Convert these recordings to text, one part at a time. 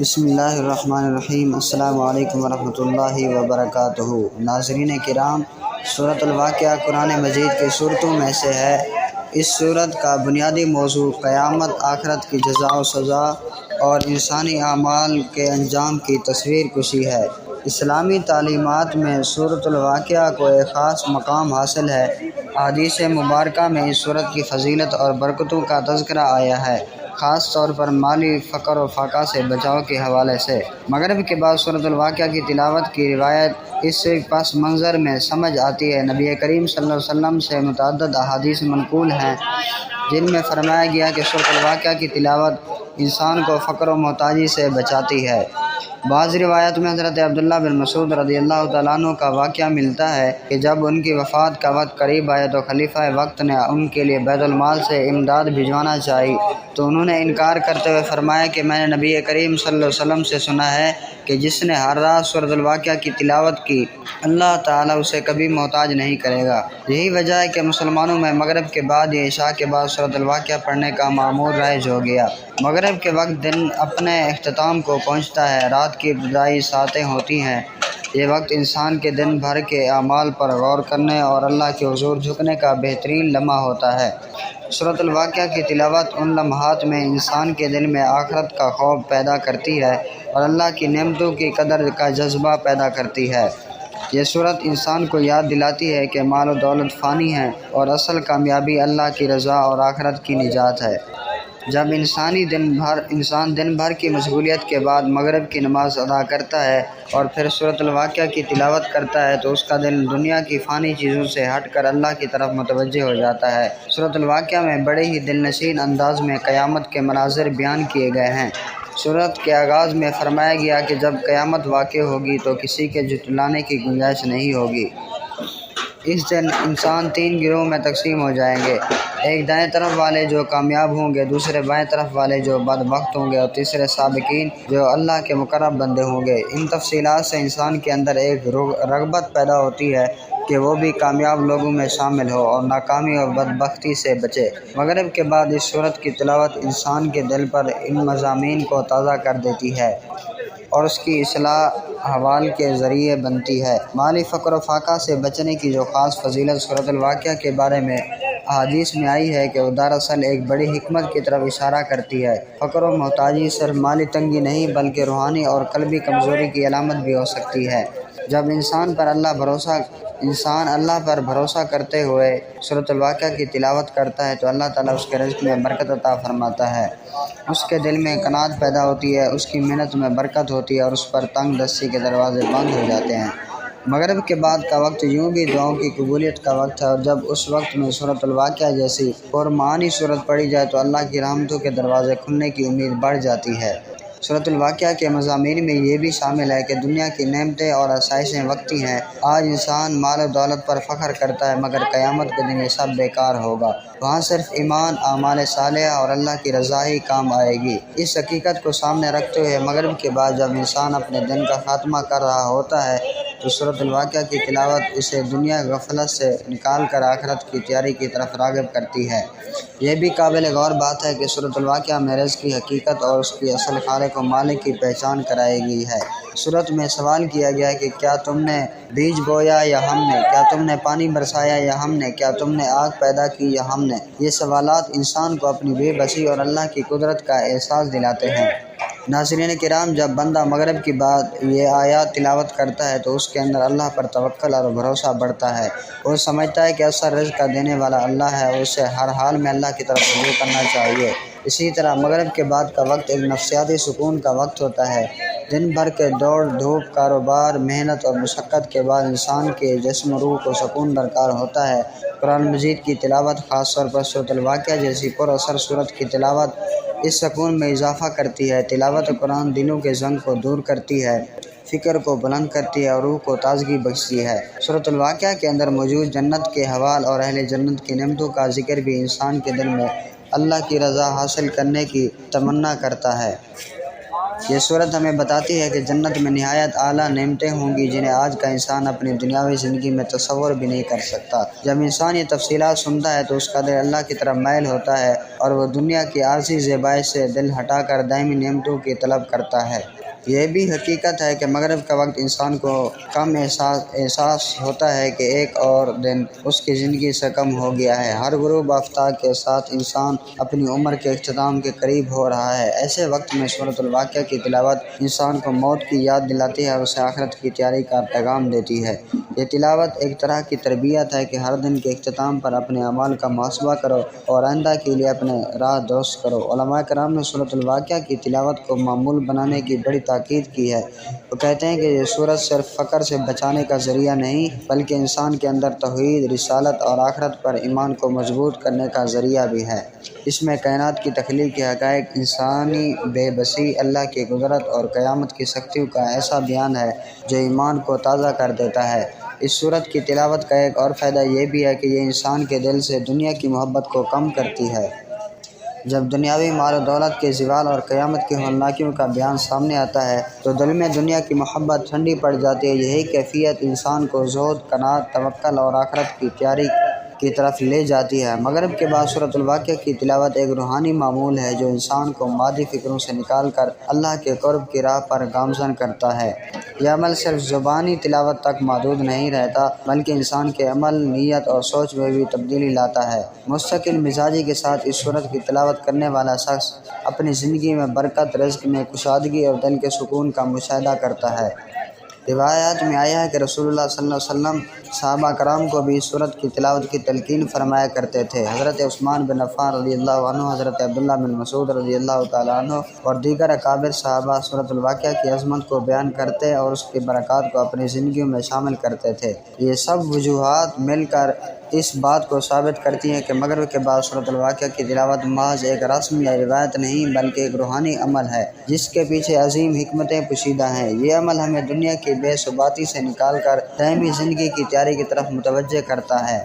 بسم اللہ الرحمن الرحیم۔ السلام علیکم ورحمۃ اللہ وبرکاتہ۔ ناظرین کرام، سورۃ الواقعہ قرآن مجید کی صورتوں میں سے ہے۔ اس صورت کا بنیادی موضوع قیامت، آخرت کی جزا و سزا اور انسانی اعمال کے انجام کی تصویر کشی ہے۔ اسلامی تعلیمات میں سورۃ الواقعہ کو ایک خاص مقام حاصل ہے۔ احادیث مبارکہ میں اس صورت کی فضیلت اور برکتوں کا تذکرہ آیا ہے، خاص طور پر مالی فقر و فاقہ سے بچاؤ کے حوالے سے۔ مغرب کے بعد سورۃ الواقعہ کی تلاوت کی روایت اس پس منظر میں سمجھ آتی ہے۔ نبی کریم صلی اللہ علیہ وسلم سے متعدد احادیث منقول ہیں جن میں فرمایا گیا کہ سورۃ الواقعہ کی تلاوت انسان کو فقر و محتاجی سے بچاتی ہے۔ بعض روایت میں حضرت عبداللہ بن مسعود رضی اللہ تعالیٰ عنہ کا واقعہ ملتا ہے کہ جب ان کی وفات کا وقت قریب آیا تو خلیفہ وقت نے ان کے لیے بیت المال سے امداد بھجوانا چاہی تو انہوں نے انکار کرتے ہوئے فرمایا کہ میں نے نبی کریم صلی اللہ علیہ وسلم سے سنا ہے کہ جس نے ہر رات سورۃ الواقعہ کی تلاوت کی، اللہ تعالیٰ اسے کبھی محتاج نہیں کرے گا۔ یہی وجہ ہے کہ مسلمانوں میں مغرب کے بعد یا عشاء کے بعد سورۃ الواقعہ پڑھنے کا معمول رائج ہو گیا۔ مغرب کے وقت دن اپنے اختتام کو پہنچتا ہے، رات کی ابتدائی ساعتیں ہوتی ہیں۔ یہ وقت انسان کے دن بھر کے اعمال پر غور کرنے اور اللہ کے حضور جھکنے کا بہترین لمحہ ہوتا ہے۔ سورۃ الواقعہ کی تلاوت ان لمحات میں انسان کے دل میں آخرت کا خوف پیدا کرتی ہے اور اللہ کی نعمتوں کی قدر کا جذبہ پیدا کرتی ہے۔ یہ سورت انسان کو یاد دلاتی ہے کہ مال و دولت فانی ہے اور اصل کامیابی اللہ کی رضا اور آخرت کی نجات ہے۔ جب انسان دن بھر کی مشغولیت کے بعد مغرب کی نماز ادا کرتا ہے اور پھر سورۃ الواقعہ کی تلاوت کرتا ہے تو اس کا دل دنیا کی فانی چیزوں سے ہٹ کر اللہ کی طرف متوجہ ہو جاتا ہے۔ سورۃ الواقعہ میں بڑے ہی دل نشین انداز میں قیامت کے مناظر بیان کیے گئے ہیں۔ سورت کے آغاز میں فرمایا گیا کہ جب قیامت واقع ہوگی تو کسی کے جھٹلانے کی گنجائش نہیں ہوگی۔ اس دن انسان 3 گروہوں میں تقسیم ہو جائیں گے، ایک دائیں طرف والے جو کامیاب ہوں گے، دوسرے بائیں طرف والے جو بدبخت ہوں گے اور تیسرے سابقین جو اللہ کے مقرب بندے ہوں گے۔ ان تفصیلات سے انسان کے اندر ایک رغبت پیدا ہوتی ہے کہ وہ بھی کامیاب لوگوں میں شامل ہو اور ناکامی اور بدبختی سے بچے۔ مغرب کے بعد اس سورت کی تلاوت انسان کے دل پر ان مضامین کو تازہ کر دیتی ہے اور اس کی اصلاح احوال کے ذریعے بنتی ہے۔ مالی فقر و فاقہ سے بچنے کی جو خاص فضیلت سورۃ الواقعہ کے بارے میں احادیث میں آئی ہے کہ وہ دراصل ایک بڑی حکمت کی طرف اشارہ کرتی ہے۔ فقر و محتاجی صرف مالی تنگی نہیں بلکہ روحانی اور قلبی کمزوری کی علامت بھی ہو سکتی ہے۔ جب انسان اللہ پر بھروسہ کرتے ہوئے سورۃ الواقعہ کی تلاوت کرتا ہے تو اللہ تعالیٰ اس کے رزق میں برکت عطا فرماتا ہے، اس کے دل میں قناعت پیدا ہوتی ہے، اس کی محنت میں برکت ہوتی ہے اور اس پر تنگ دستی کے دروازے بند ہو جاتے ہیں۔ مغرب کے بعد کا وقت یوں بھی دعاؤں کی قبولیت کا وقت ہے اور جب اس وقت میں سورۃ الواقعہ جیسی پرمعانی صورت پڑھی جائے تو اللہ کی رحمتوں کے دروازے کھلنے کی امید بڑھ جاتی ہے۔ سورۃ الواقعہ کے مضامین میں یہ بھی شامل ہے کہ دنیا کی نعمتیں اور آسائشیں وقتی ہیں۔ آج انسان مال و دولت پر فخر کرتا ہے مگر قیامت کے دن یہ سب بیکار ہوگا، وہاں صرف ایمان، اعمال صالحہ اور اللہ کی رضا ہی کام آئے گی۔ اس حقیقت کو سامنے رکھتے ہوئے مغرب کے بعد جب انسان اپنے دن کا خاتمہ کر رہا ہوتا ہے تو سورۃ الواقعہ کی تلاوت اسے دنیا غفلت سے نکال کر آخرت کی تیاری کی طرف راغب کرتی ہے۔ یہ بھی قابل غور بات ہے کہ سورۃ الواقعہ میں رزق کی حقیقت اور اس کی اصل خالق و مالک کی پہچان کرائی گئی ہے۔ سورت میں سوال کیا گیا کہ کیا تم نے بیج بویا یا ہم نے، کیا تم نے پانی برسایا یا ہم نے، کیا تم نے آگ پیدا کی یا ہم نے۔ یہ سوالات انسان کو اپنی بے بسی اور اللہ کی قدرت کا احساس دلاتے ہیں۔ ناظرین کرام، جب بندہ مغرب کے بعد یہ آیات تلاوت کرتا ہے تو اس کے اندر اللہ پر توکل اور بھروسہ بڑھتا ہے۔ وہ سمجھتا ہے کہ اصل رزق کا دینے والا اللہ ہے اور اسے ہر حال میں اللہ کی طرف رجوع کرنا چاہیے۔ اسی طرح مغرب کے بعد کا وقت ایک نفسیاتی سکون کا وقت ہوتا ہے۔ دن بھر کے دوڑ دھوپ، کاروبار، محنت اور مشقت کے بعد انسان کے جسم و روح کو سکون درکار ہوتا ہے۔ قرآن مجید کی تلاوت، خاص طور پر سورۃ الواقعہ جیسی پر اثر سورت کی تلاوت اس سکون میں اضافہ کرتی ہے۔ تلاوت قرآن دلوں کے زنگ کو دور کرتی ہے، فکر کو بلند کرتی ہے اور روح کو تازگی بخشتی ہے۔ سورۃ الواقعہ کے اندر موجود جنت کے حوال اور اہل جنت کی نعمتوں کا ذکر بھی انسان کے دل میں اللہ کی رضا حاصل کرنے کی تمنا کرتا ہے۔ یہ صورت ہمیں بتاتی ہے کہ جنت میں نہایت اعلیٰ نعمتیں ہوں گی جنہیں آج کا انسان اپنی دنیاوی زندگی میں تصور بھی نہیں کر سکتا۔ جب انسان یہ تفصیلات سنتا ہے تو اس کا دل اللہ کی طرف مائل ہوتا ہے اور وہ دنیا کی عارضی زیبائی سے دل ہٹا کر دائمی نعمتوں کی طلب کرتا ہے۔ یہ بھی حقیقت ہے کہ مغرب کا وقت انسان کو کم احساس ہوتا ہے کہ ایک اور دن اس کی زندگی سے کم ہو گیا ہے۔ ہر غروب آفتاب کے ساتھ انسان اپنی عمر کے اختتام کے قریب ہو رہا ہے۔ ایسے وقت میں سورۃ الواقعہ کی تلاوت انسان کو موت کی یاد دلاتی ہے اور اسے آخرت کی تیاری کا پیغام دیتی ہے۔ یہ تلاوت ایک طرح کی تربیت ہے کہ ہر دن کے اختتام پر اپنے اعمال کا محاسبہ کرو اور آئندہ کے لیے اپنے راہ درست کرو۔ علماء کرام نے سورۃ الواقعہ کی تلاوت کو معمول بنانے کی بڑی تاکید کی ہے۔ وہ کہتے ہیں کہ یہ سورت صرف فقر سے بچانے کا ذریعہ نہیں بلکہ انسان کے اندر توحید، رسالت اور آخرت پر ایمان کو مضبوط کرنے کا ذریعہ بھی ہے۔ اس میں کائنات کی تخلیق کے حقائق، انسانی بے بسی، اللہ کی قدرت اور قیامت کی سختیوں کا ایسا بیان ہے جو ایمان کو تازہ کر دیتا ہے۔ اس سورت کی تلاوت کا ایک اور فائدہ یہ بھی ہے کہ یہ انسان کے دل سے دنیا کی محبت کو کم کرتی ہے۔ جب دنیاوی مال و دولت کے زوال اور قیامت کی ہولناکیوں کا بیان سامنے آتا ہے تو دل میں دنیا کی محبت ٹھنڈی پڑ جاتی ہے۔ یہی کیفیت انسان کو زہد، قناعت، توکل اور آخرت کی تیاری کی طرف لے جاتی ہے۔ مغرب کے بعد سورۃ الواقعہ کی تلاوت ایک روحانی معمول ہے جو انسان کو مادی فکروں سے نکال کر اللہ کے قرب کی راہ پر گامزن کرتا ہے۔ یہ عمل صرف زبانی تلاوت تک محدود نہیں رہتا بلکہ انسان کے عمل، نیت اور سوچ میں بھی تبدیلی لاتا ہے۔ مستقل مزاجی کے ساتھ اس سورت کی تلاوت کرنے والا شخص اپنی زندگی میں برکت، رزق میں کشادگی اور دل کے سکون کا مشاہدہ کرتا ہے۔ روایات میں آیا ہے کہ رسول اللہ صلی اللہ علیہ وسلم صحابہ کرام کو بھی اس سورت کی تلاوت کی تلقین فرمایا کرتے تھے۔ حضرت عثمان بن عفان رضی اللہ عنہ، حضرت عبداللہ بن مسعود رضی اللہ تعالیٰ عنہ اور دیگر اکابر صحابہ سورۃ الواقعہ کی عظمت کو بیان کرتے اور اس کی برکات کو اپنی زندگیوں میں شامل کرتے تھے۔ یہ سب وجوہات مل کر اس بات کو ثابت کرتی ہیں کہ مغرب کے بعد سورۃ الواقعہ کی تلاوت محض ایک رسم یا روایت نہیں بلکہ ایک روحانی عمل ہے جس کے پیچھے عظیم حکمتیں پوشیدہ ہیں۔ یہ عمل ہمیں دنیا کی بے ثباتی سے نکال کر دائمی زندگی کی تیاری کی طرف متوجہ کرتا ہے۔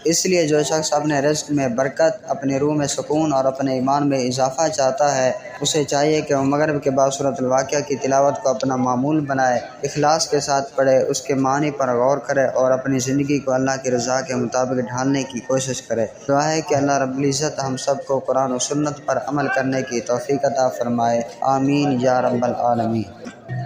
اس لیے جو شخص اپنے رزق میں برکت، اپنی روح میں سکون اور اپنے ایمان میں اضافہ چاہتا ہے اسے چاہیے کہ وہ مغرب کے بعد سورۃ الواقعہ کی تلاوت کو اپنا معمول بنائے، اخلاص کے ساتھ پڑھے، اس کے معنی پر غور کرے اور اپنی زندگی کو اللہ کی رضا کے مطابق ڈھالنے کی کوشش کرے۔ دعا ہے کہ اللہ رب العزت ہم سب کو قرآن و سنت پر عمل کرنے کی توفیق عطا فرمائے۔ آمین یا رب العالمین۔